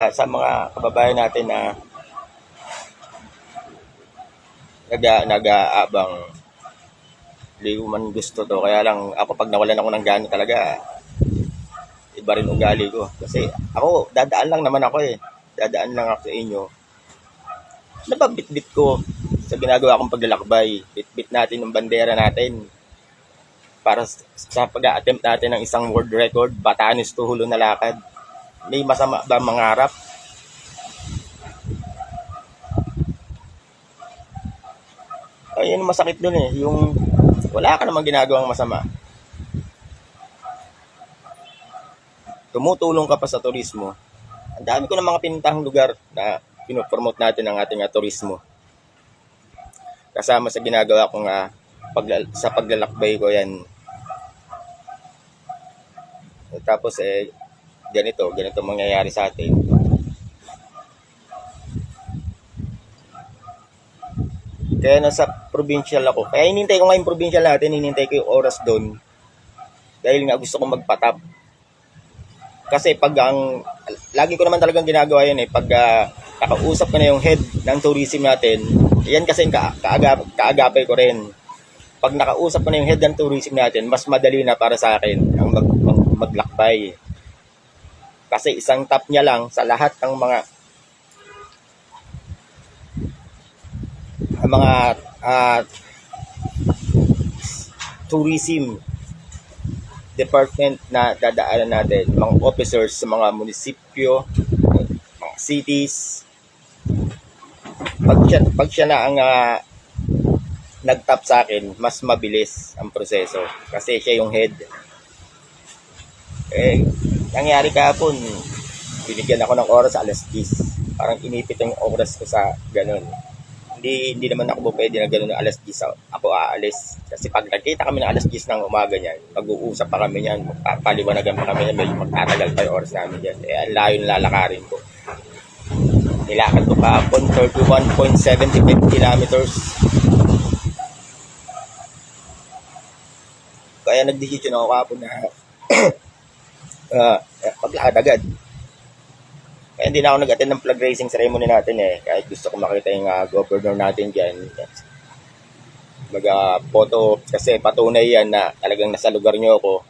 Sa mga kababayan natin na nag-aabang, hindi ko man gusto to. Kaya lang ako, pag nawalan ako ng gana talaga, iba rin ugali ko. Kasi ako, dadaan lang naman ako eh. Dadaan lang ako sa inyo. Nababitbit ko sa ginagawa kong paglalakbay. Bitbit natin yung bandera natin para sa pag-a-attempt natin ng isang world record, Batanes to Hulo na lakad. May masama ba mangarap? Ayun, masakit dun eh. Yung wala ka namang ginagawang masama. Tumutulong ka pa sa turismo. Ang dami ko ng mga pinintahang lugar na pinopromote natin ang ating turismo. Kasama sa ginagawa kong sa paglalakbay ko yan. Tapos ganito mangyayari sa atin. Kaya nasa provincial ako. Kaya hinintay ko nga yung provincial natin, hinintay ko yung oras doon. Dahil nga gusto kong magpatap. Kasi lagi ko naman talagang ginagawa yan eh. Pag kakausap ko na yung head ng tourism natin, yan kasi kaagapay ko rin. Pag nakausap ko na yung head ng tourism natin, mas madali na para sa akin ang maglakbay. Kasi isang tap niya lang sa lahat ng mga tourism department na dadaanan natin, mga officers sa mga munisipyo, mga cities. Pag siya na ang nag-tap sa akin, mas mabilis ang proseso kasi siya yung head. Nangyari kahapon, binigyan ako ng oras alas 10. Parang inipit yung oras ko sa ganun. Hindi naman ako pwede na gano'n alas 10 ako aalis. Kasi pag nagkita kami ng alas 10 ng umaga niyan, mag-uusap pa kami niyan, magpapaliwanagan pa kami niyan, magtatagal pa yung oras namin diyan. Ang layo ng lalakarin ko. Nilakad ko pa 31.75 kilometers. Kaya nag-decision ako kapon na maglakad agad. Kaya hindi na ako nag-attend ng flag raising ceremony natin eh. Kahit gusto ko makita yung governor natin dyan. Mag-photo kasi patunay yan na talagang nasa lugar nyo ako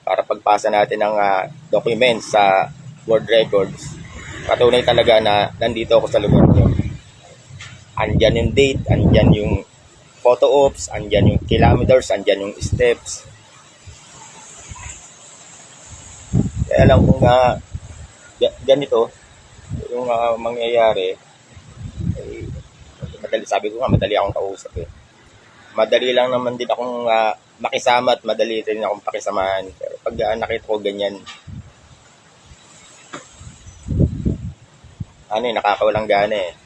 para pagpasa natin ng documents sa world records. Patunay talaga na nandito ako sa lugar nyo. Andyan yung date, andyan yung photo ops, andyan yung kilometers, andyan yung steps. Kaya lang kung ganito, yung mangyayari, madali, sabi ko nga, madali akong kausap eh. Madali lang naman din akong makisama at madali rin akong pakisamahan. Pero pag nakita ko ganyan, nakakawalang gana eh.